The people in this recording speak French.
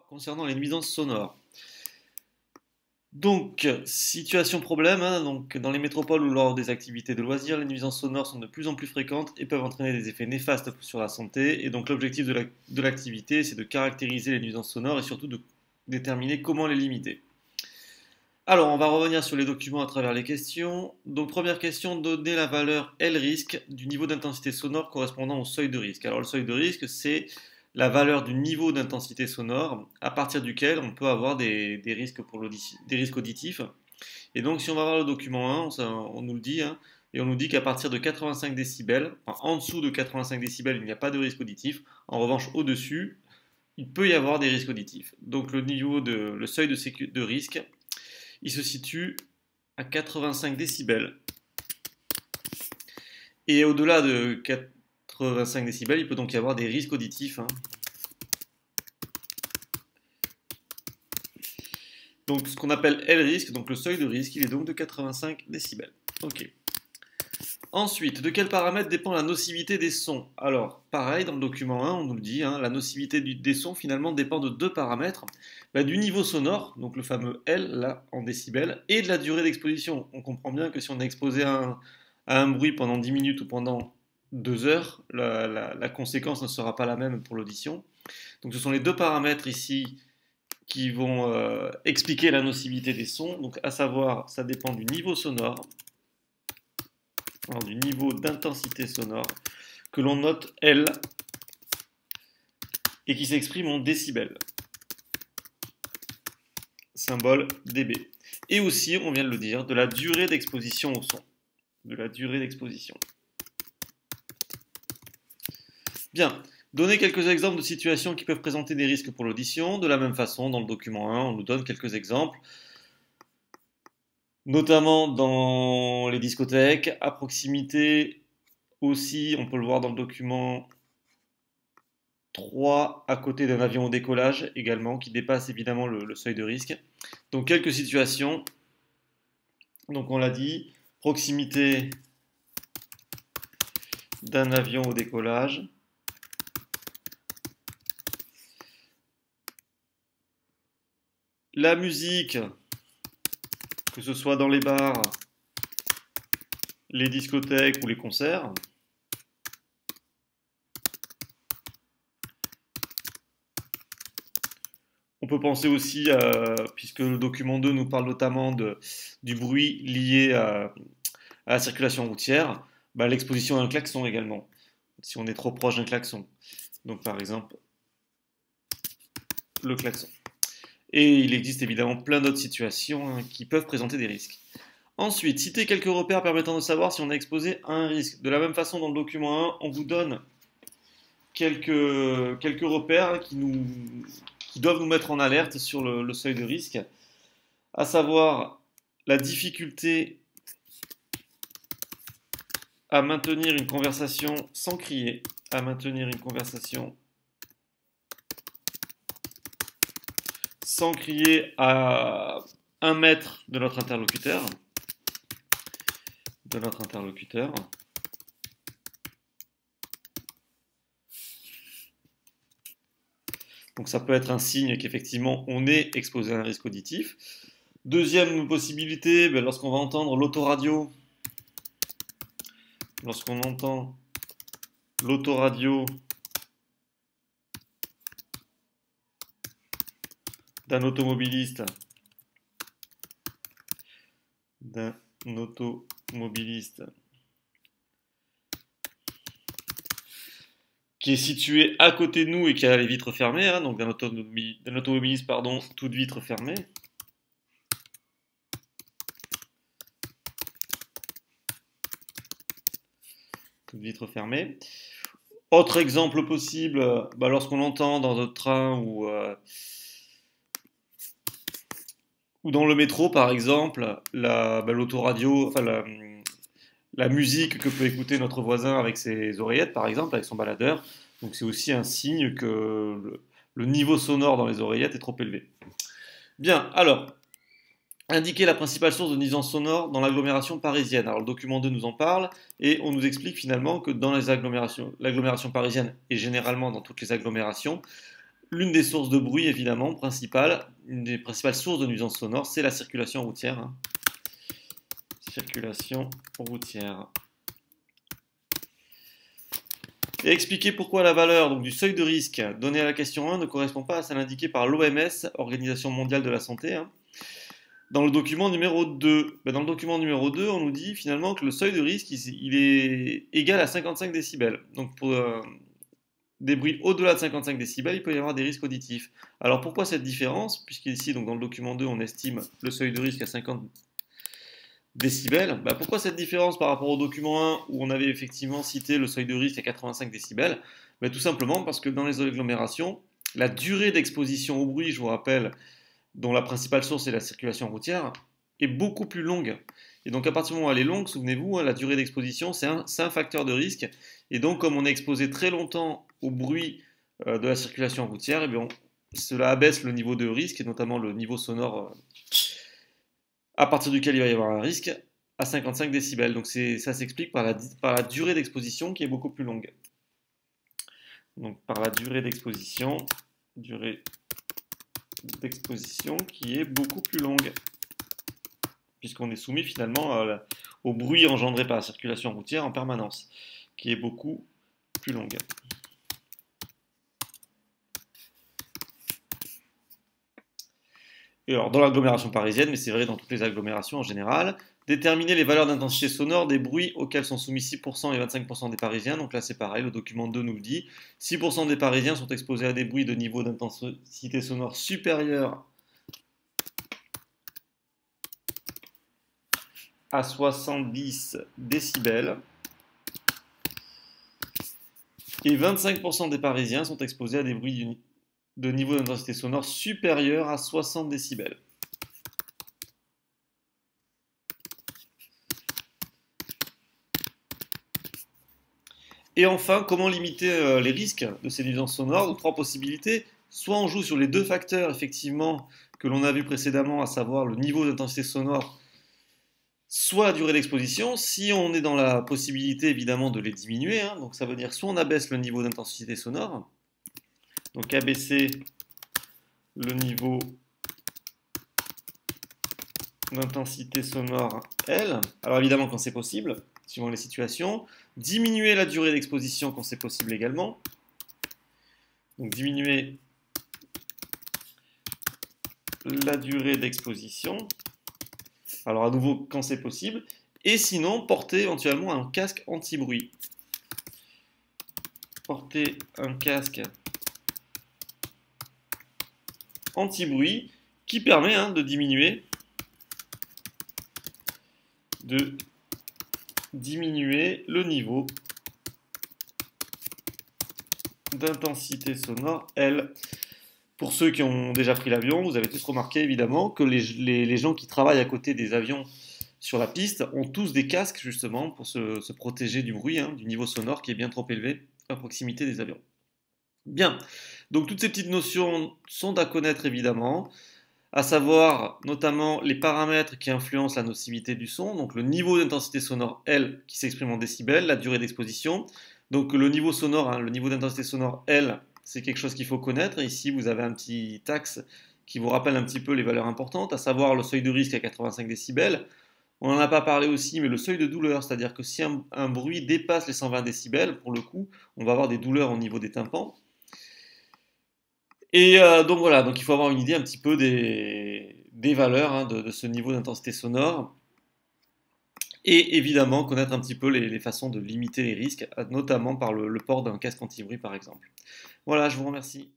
Concernant les nuisances sonores. Donc, situation problème, hein, donc, dans les métropoles ou lors des activités de loisirs, les nuisances sonores sont de plus en plus fréquentes et peuvent entraîner des effets néfastes sur la santé. Et donc l'objectif de l'activité, c'est de caractériser les nuisances sonores et surtout de déterminer comment les limiter. Alors, on va revenir sur les documents à travers les questions. Donc, première question, donner la valeur L risque du niveau d'intensité sonore correspondant au seuil de risque. Alors, le seuil de risque, c'est la valeur du niveau d'intensité sonore à partir duquel on peut avoir des risques, des risques auditifs. Et donc, si on va voir le document 1, on nous le dit, hein, et on nous dit qu'à partir de 85 décibels, enfin, en dessous de 85 décibels, il n'y a pas de risque auditif. En revanche, au-dessus, il peut y avoir des risques auditifs. Donc, le seuil de risque, il se situe à 85 décibels. Et au-delà de 85 décibels, il peut donc y avoir des risques auditifs, hein. Donc ce qu'on appelle L risque, donc le seuil de risque, il est donc de 85 décibels. Ok. Ensuite, de quels paramètres dépend la nocivité des sons? Alors, pareil, dans le document 1, on nous le dit, hein, la nocivité des sons finalement dépend de deux paramètres. Du niveau sonore, donc le fameux L, là, en décibels, et de la durée d'exposition. On comprend bien que si on est exposé à un bruit pendant 10 minutes ou pendant 2 heures, la conséquence ne sera pas la même pour l'audition. Donc ce sont les deux paramètres ici qui vont expliquer la nocivité des sons. Donc à savoir, ça dépend du niveau sonore, alors du niveau d'intensité sonore, que l'on note L, et qui s'exprime en décibels, symbole dB. Et aussi, on vient de le dire, de la durée d'exposition au son. De la durée d'exposition. Bien, donner quelques exemples de situations qui peuvent présenter des risques pour l'audition. De la même façon, dans le document 1, on nous donne quelques exemples, notamment dans les discothèques, à proximité aussi, on peut le voir dans le document 3, à côté d'un avion au décollage également, qui dépasse évidemment le seuil de risque. Donc quelques situations, donc on l'a dit, proximité d'un avion au décollage, la musique, que ce soit dans les bars, les discothèques ou les concerts. On peut penser aussi, puisque le document 2 nous parle notamment du bruit lié à la circulation routière, l'exposition à un klaxon également, si on est trop proche d'un klaxon. Donc par exemple, le klaxon. Et il existe évidemment plein d'autres situations, hein, qui peuvent présenter des risques. Ensuite, citer quelques repères permettant de savoir si on est exposé à un risque. De la même façon, dans le document 1, on vous donne quelques repères qui doivent nous mettre en alerte sur le seuil de risque, à savoir la difficulté à maintenir une conversation sans crier, à maintenir une conversation sans crier à 1 mètre de notre interlocuteur. Donc ça peut être un signe qu'effectivement on est exposé à un risque auditif. Deuxième possibilité, lorsqu'on va entendre l'autoradio, d'un automobiliste, qui est situé à côté de nous et qui a les vitres fermées, hein, donc d'un automobiliste, pardon, toute vitre fermée. Toute vitre fermée. Autre exemple possible, lorsqu'on entend dans notre train ou dans le métro, par exemple, l'autoradio, enfin la musique que peut écouter notre voisin avec ses oreillettes, par exemple, avec son baladeur. Donc c'est aussi un signe que le niveau sonore dans les oreillettes est trop élevé. Bien, alors, indiquer la principale source de nuisance sonore dans l'agglomération parisienne. Alors le document 2 nous en parle et on nous explique finalement que dans les l'agglomération parisienne et généralement dans toutes les agglomérations, l'une des sources de bruit, évidemment, principale, une des principales sources de nuisance sonore, c'est la circulation routière, hein. Circulation routière. Et expliquer pourquoi la valeur donc, du seuil de risque donné à la question 1 ne correspond pas à celle indiquée par l'OMS, Organisation mondiale de la santé, hein. Dans le document numéro 2, dans le document numéro 2, on nous dit finalement que le seuil de risque, il est égal à 55 décibels. Donc pour des bruits au-delà de 55 décibels, il peut y avoir des risques auditifs. Alors pourquoi cette différence? Puisqu'ici, donc dans le document 2, on estime le seuil de risque à 50 décibels. Pourquoi cette différence par rapport au document 1 où on avait effectivement cité le seuil de risque à 85 décibels? Tout simplement parce que dans les agglomérations, la durée d'exposition au bruit, je vous rappelle, dont la principale source est la circulation routière, est beaucoup plus longue. Et donc à partir du moment où elle est longue, souvenez-vous, hein, la durée d'exposition, c'est un facteur de risque. Et donc comme on est exposé très longtemps au bruit de la circulation routière, cela abaisse le niveau de risque, et notamment le niveau sonore à partir duquel il va y avoir un risque, à 55 décibels. Donc ça s'explique par la durée d'exposition qui est beaucoup plus longue. Donc par la durée d'exposition qui est beaucoup plus longue, puisqu'on est soumis finalement au bruit engendré par la circulation routière en permanence, qui est beaucoup plus longue. Et alors, dans l'agglomération parisienne, mais c'est vrai dans toutes les agglomérations en général, déterminer les valeurs d'intensité sonore des bruits auxquels sont soumis 6% et 25% des Parisiens. Donc là, c'est pareil, le document 2 nous le dit. 6% des Parisiens sont exposés à des bruits de niveau d'intensité sonore supérieur à 70 décibels. Et 25% des Parisiens sont exposés à des bruits de niveau d'intensité sonore supérieur à 60 décibels. Et enfin, comment limiter les risques de ces nuisances sonores? Donc, trois possibilités. Soit on joue sur les deux facteurs, effectivement, que l'on a vu précédemment, à savoir le niveau d'intensité sonore, soit la durée d'exposition. Si on est dans la possibilité, évidemment, de les diminuer, hein, donc ça veut dire soit on abaisse le niveau d'intensité sonore, donc abaisser le niveau d'intensité sonore L. Alors évidemment quand c'est possible, suivant les situations. Diminuer la durée d'exposition quand c'est possible également. Donc diminuer la durée d'exposition. Alors à nouveau quand c'est possible. Et sinon porter éventuellement un casque anti-bruit. Porter un casque anti-bruit qui permet de diminuer le niveau d'intensité sonore L. Pour ceux qui ont déjà pris l'avion, vous avez tous remarqué évidemment que les gens qui travaillent à côté des avions sur la piste ont tous des casques justement pour se protéger du bruit, du niveau sonore qui est bien trop élevé à proximité des avions. Bien, donc toutes ces petites notions sont à connaître évidemment, à savoir notamment les paramètres qui influencent la nocivité du son, donc le niveau d'intensité sonore L qui s'exprime en décibels, la durée d'exposition. Donc le niveau sonore, le niveau d'intensité sonore L, c'est quelque chose qu'il faut connaître. Ici, vous avez un petit axe qui vous rappelle un petit peu les valeurs importantes, à savoir le seuil de risque à 85 décibels. On n'en a pas parlé aussi, mais le seuil de douleur, c'est-à-dire que si un bruit dépasse les 120 décibels, pour le coup, on va avoir des douleurs au niveau des tympans. Et donc voilà, donc il faut avoir une idée un petit peu des valeurs de ce niveau d'intensité sonore. Et évidemment connaître un petit peu les façons de limiter les risques, notamment par le port d'un casque anti-bruit par exemple. Voilà, je vous remercie.